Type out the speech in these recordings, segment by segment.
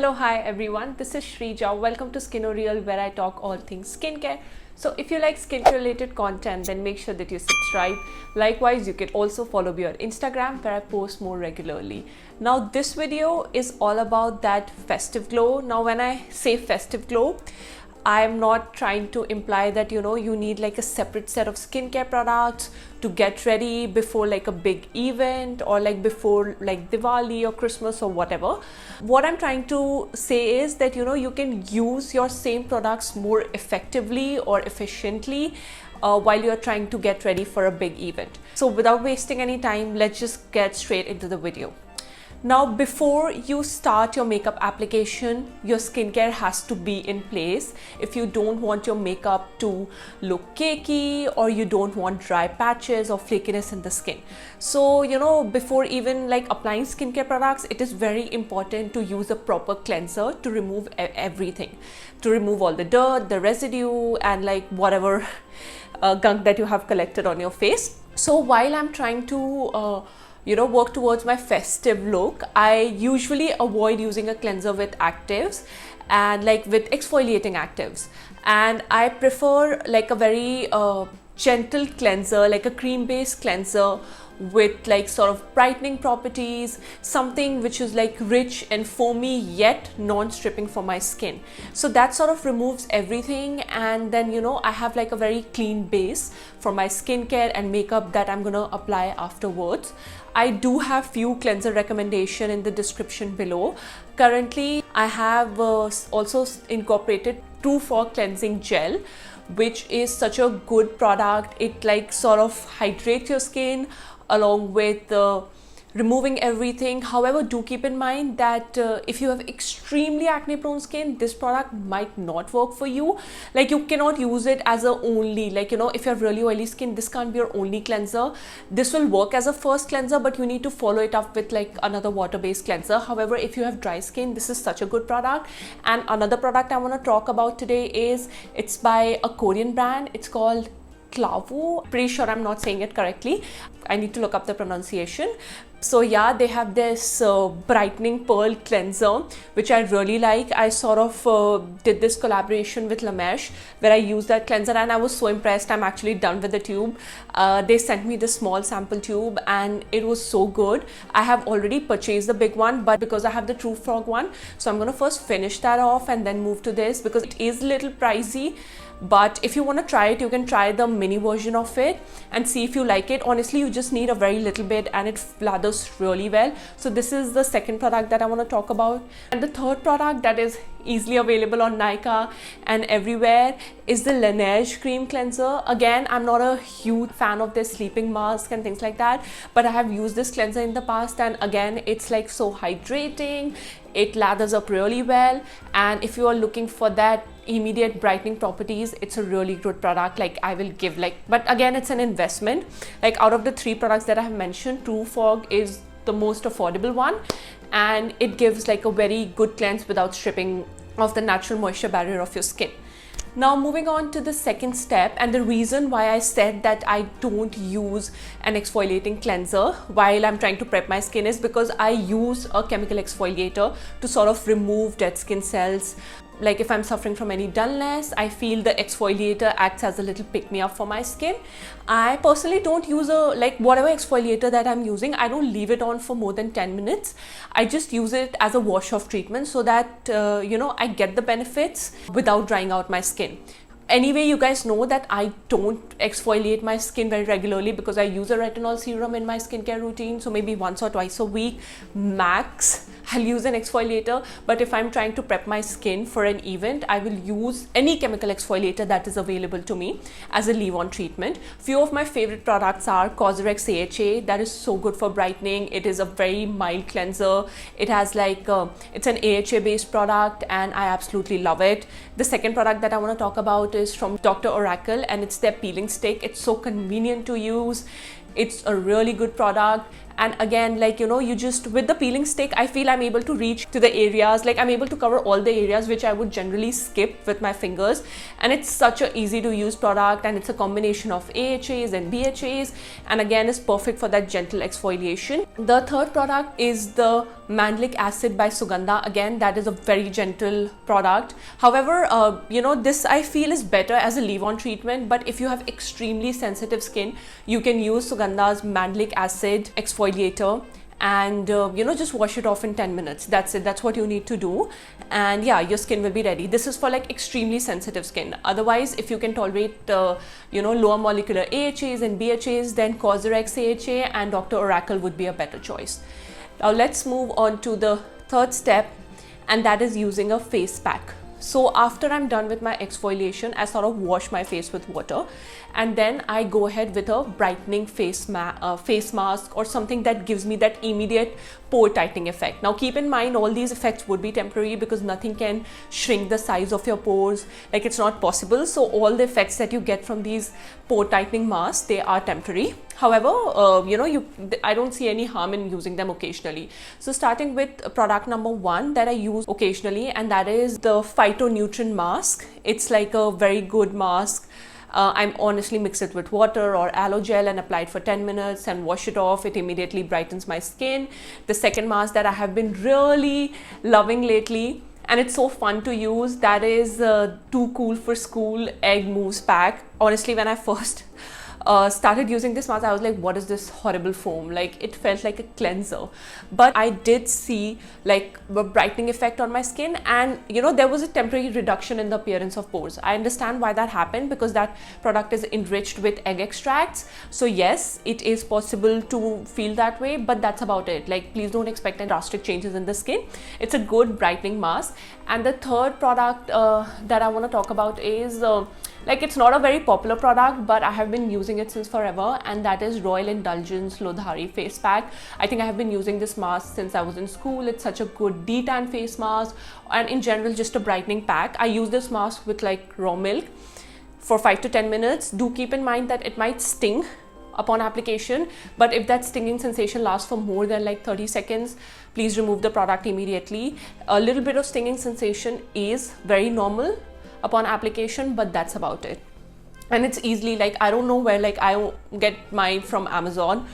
Hello, hi everyone. This is Shrija. Welcome to Skinoreal, where I talk all things skincare. So if you like skincare related content, then make sure that you subscribe. Likewise, you can also follow me on Instagram, where I post more regularly. Now this video is all about that festive glow. Now when I say festive glow, I'm not trying to imply that you need like a separate set of skincare products to get ready before like a big event or like before like Diwali or Christmas or whatever. What I'm trying to say is that you can use your same products more effectively or efficiently while you're trying to get ready for a big event. So without wasting any time, let's just get straight into the video. Now, before you start your makeup application, your skincare has to be in place if you don't want your makeup to look cakey or you don't want dry patches or flakiness in the skin. So, before even like applying skincare products, it is very important to use a proper cleanser to remove everything, to remove all the dirt, the residue, and like whatever gunk that you have collected on your face. So while I'm trying to work towards my festive look, I usually avoid using a cleanser with actives and like with exfoliating actives, and I prefer like a very gentle cleanser, like a cream based cleanser with like sort of brightening properties, something which is like rich and foamy yet non-stripping for my skin. So that sort of removes everything, and then I have like a very clean base for my skincare and makeup that I'm gonna apply afterwards. I do have few cleanser recommendation in the description below. Currently I have also incorporated True Fog cleansing gel, which is such a good product. It like sort of hydrates your skin along with removing everything. However, do keep in mind that if you have extremely acne prone skin, this product might not work for you. Like you cannot use it as a only, like if you have really oily skin, this can't be your only cleanser. This will work as a first cleanser, but you need to follow it up with like another water based cleanser. However, if you have dry skin, this is such a good product. And another product I want to talk about today is, it's by a Korean brand. It's called Klavu. Pretty sure I'm not saying it correctly. I need to look up the pronunciation. So yeah, they have this brightening pearl cleanser, which I really like. I sort of did this collaboration with La Merche where I used that cleanser and I was so impressed. I'm actually done with the tube. They sent me the small sample tube and it was so good. I have already purchased the big one, but because I have the True Fog one, so I'm gonna first finish that off and then move to this because it is a little pricey. But if you want to try it, you can try the mini version of it and see if you like it. Honestly, you just need a very little bit and it lathers really well. So this is the second product that I want to talk about. And the third product that is easily available on Nykaa and everywhere is the Laneige cream cleanser. Again, I'm not a huge fan of their sleeping mask and things like that, but I have used this cleanser in the past, and again, it's like so hydrating. It lathers up really well, and if you are looking for that immediate brightening properties, it's a really good product. Like I will give but again, it's an investment. Like out of the three products that I have mentioned, True Fog is the most affordable one, and it gives like a very good cleanse without stripping of the natural moisture barrier of your skin. Now moving on to the second step, and the reason why I said that I don't use an exfoliating cleanser while I'm trying to prep my skin is because I use a chemical exfoliator to sort of remove dead skin cells. Like if I'm suffering from any dullness, I feel the exfoliator acts as a little pick-me-up for my skin. I personally don't use whatever exfoliator that I'm using, I don't leave it on for more than 10 minutes. I just use it as a wash-off treatment so that, I get the benefits without drying out my skin. Anyway, you guys know that I don't exfoliate my skin very regularly because I use a retinol serum in my skincare routine. So maybe once or twice a week max I'll use an exfoliator. But if I'm trying to prep my skin for an event, I will use any chemical exfoliator that is available to me as a leave-on treatment. Few of my favorite products are Cosrx AHA. That is so good for brightening. It is a very mild cleanser. It has it's an AHA based product and I absolutely love it. The second product that I want to talk about is from Dr. Oracle, and it's their peeling stick. It's so convenient to use. It's a really good product, And again, like, you know, you just, with the peeling stick, I feel I'm able to reach to the areas, like I'm able to cover all the areas which I would generally skip with my fingers. And it's such a easy to use product, and it's a combination of AHAs and BHAs, and again is perfect for that gentle exfoliation. The third product is the Mandelic Acid by Sugandha. Again, that is a very gentle product. However, you know, this I feel is better as a leave-on treatment, but if you have extremely sensitive skin, you can use Sugandha's Mandelic Acid exfoliator, and you know, just wash it off in 10 minutes. That's it. That's what you need to do, and yeah, your skin will be ready. This is for like extremely sensitive skin. Otherwise, if you can tolerate you know, lower molecular AHAs and BHAs, then Cosrx AHA and Dr. Oracle would be a better choice. Now let's move on to the third step, and that is using a face pack. So after I'm done with my exfoliation, I sort of wash my face with water, and then I go ahead with a brightening face mask or something that gives me that immediate pore tightening effect. Now keep in mind, all these effects would be temporary because nothing can shrink the size of your pores, like it's not possible. So all the effects that you get from these pore tightening masks, they are temporary. However, you know, I don't see any harm in using them occasionally. So starting with product number 1 that I use occasionally, and that is the Phytonutrient mask. It's like a very good mask. I honestly mix it with water or aloe gel and apply it for 10 minutes and wash it off. It immediately brightens my skin. The second mask that I have been really loving lately, and it's so fun to use, that is Too Cool for School Egg Mousse Pack. Honestly, when I first started using this mask, I was like, what is this horrible foam? Like, it felt like a cleanser, but I did see like a brightening effect on my skin, and you know, there was a temporary reduction in the appearance of pores. I understand why that happened, because that product is enriched with egg extracts. So yes, it is possible to feel that way, but that's about it. Like, please don't expect any drastic changes in the skin. It's a good brightening mask. And the third product that I want to talk about is like, it's not a very popular product, but I have been using it since forever, and that is Royal Indulgence Lodhari face pack. I think I have been using this mask since I was in school. It's such a good detan face mask, and in general just a brightening pack. I use this mask with like raw milk for 5 to 10 minutes. Do keep in mind that it might sting upon application, but if that stinging sensation lasts for more than like 30 seconds, please remove the product immediately. A little bit of stinging sensation is very normal upon application, but that's about it. And it's easily, like, I don't know where, like, I get mine from Amazon,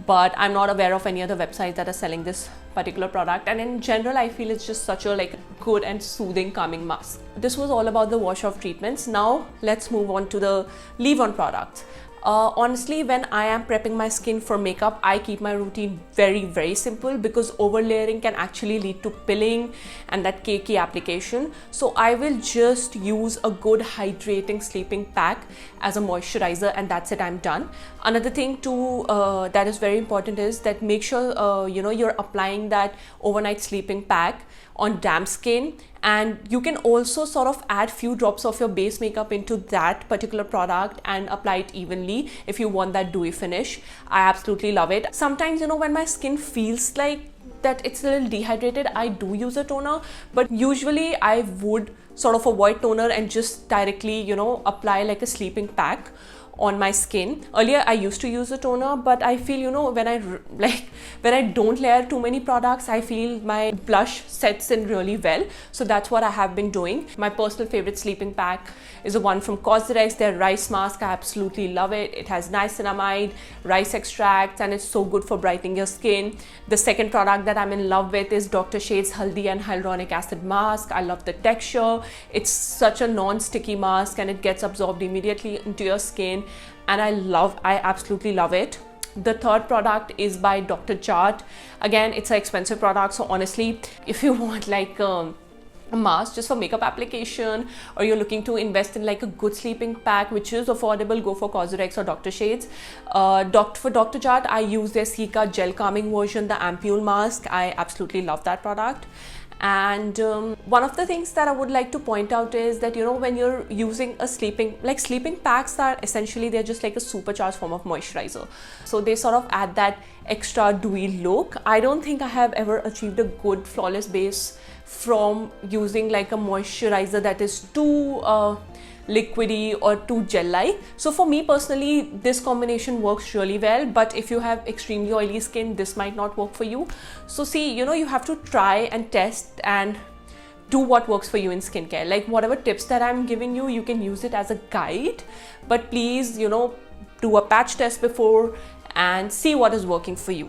but I'm not aware of any other websites that are selling this particular product. And in general, I feel it's just such a like good and soothing calming mask. This was all about the wash off treatments. Now let's move on to the leave on products. Honestly, when I am prepping my skin for makeup, I keep my routine very simple, because overlayering can actually lead to pilling and that cakey application. So I will just use a good hydrating sleeping pack as a moisturizer, and that's it, I'm done. Another thing too that is very important is that make sure you know, you're applying that overnight sleeping pack on damp skin, and you can also sort of add few drops of your base makeup into that particular product and apply it evenly if you want that dewy finish. I absolutely love it. Sometimes, you know, when my skin feels like that it's a little dehydrated, I do use a toner, but usually I would sort of avoid toner and just directly, you know, apply like a sleeping pack on my skin. Earlier I used to use a toner, but I feel, you know, when I don't layer too many products, I feel my blush sets in really well. So that's what I have been doing. My personal favorite sleeping pack is the one from Cosrx, their rice mask. I absolutely love it. It has niacinamide, rice extracts, and it's so good for brightening your skin. The second product that I'm in love with is Dr. Sheth's Haldi and Hyaluronic Acid mask. I love the texture. It's such a non-sticky mask, and it gets absorbed immediately into your skin, and I absolutely love it. The third product is by Dr. Jart. Again, it's an expensive product, so honestly, if you want like a mask just for makeup application, or you're looking to invest in like a good sleeping pack which is affordable, go for Cosrx or Dr. Sheth's. For Dr. Jart, I use their Cica gel calming version, the ampule mask. I absolutely love that product. And one of the things that I would like to point out is that, you know, when you're using a sleeping packs are essentially, they're just like a supercharged form of moisturizer. So they sort of add that extra dewy look. I don't think I have ever achieved a good flawless base from using like a moisturizer that is too liquidy or too gel-like. So for me personally, this combination works really well, but if you have extremely oily skin, this might not work for you. So see, you know, you have to try and test and do what works for you in skincare. Like whatever tips that I'm giving you, you can use it as a guide, but please, you know, do a patch test before and see what is working for you.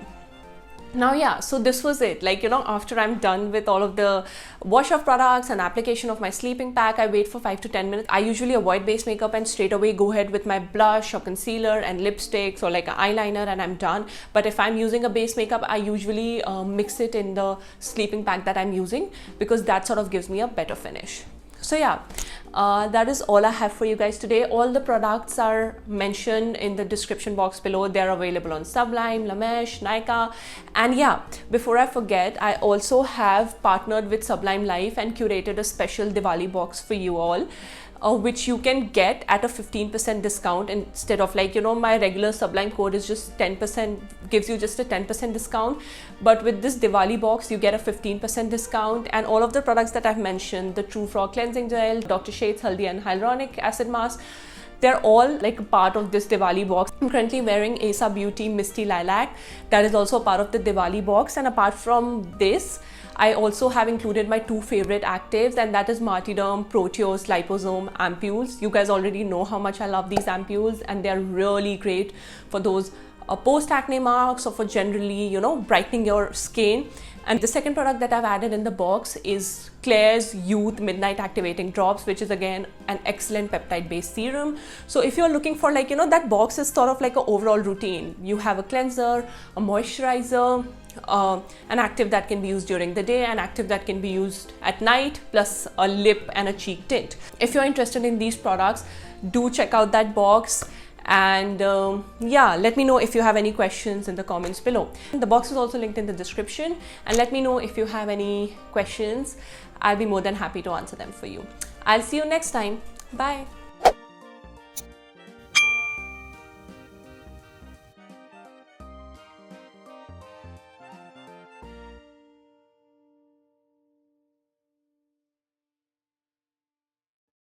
Now, yeah, so this was it. Like, you know, after I'm done with all of the wash of products and application of my sleeping pack, I wait for 5 to 10 minutes. I usually avoid base makeup and straight away go ahead with my blush or concealer and lipsticks or like an eyeliner, and I'm done. But if I'm using a base makeup, I usually mix it in the sleeping pack that I'm using, because that sort of gives me a better finish. So yeah, that is all I have for you guys today. All the products are mentioned in the description box below. They're available on Sublime, Lamesh, Nykaa. And yeah, before I forget, I also have partnered with Sublime Life and curated a special Diwali box for you all, which you can get at a 15% discount instead of, like, you know, my regular Sublime code is just 10%, gives you just a 10% discount. But with this Diwali box, you get a 15% discount, and all of the products that I've mentioned, the True Frog Cleansing Gel, Dr. Sheth's Haldi and Hyaluronic Acid Mask, they're all like a part of this Diwali box. I'm currently wearing Asa Beauty Misty Lilac. That is also a part of the Diwali box. And apart from this, I also have included my 2 favorite actives, and that is Martyderm Proteose Liposome Ampules. You guys already know how much I love these ampules, and they're really great for those post-acne marks or for generally, you know, brightening your skin. And the second product that I've added in the box is Klairs Youth Midnight Activating Drops, which is again an excellent peptide based serum. So if you're looking for, like, you know, that box is sort of like an overall routine. You have a cleanser, a moisturizer, an active that can be used during the day, an active that can be used at night, plus a lip and a cheek tint. If you're interested in these products, do check out that box. And yeah, let me know if you have any questions in the comments below. The box is also linked in the description, and let me know if you have any questions. I'll be more than happy to answer them for you. I'll see you next time. Bye.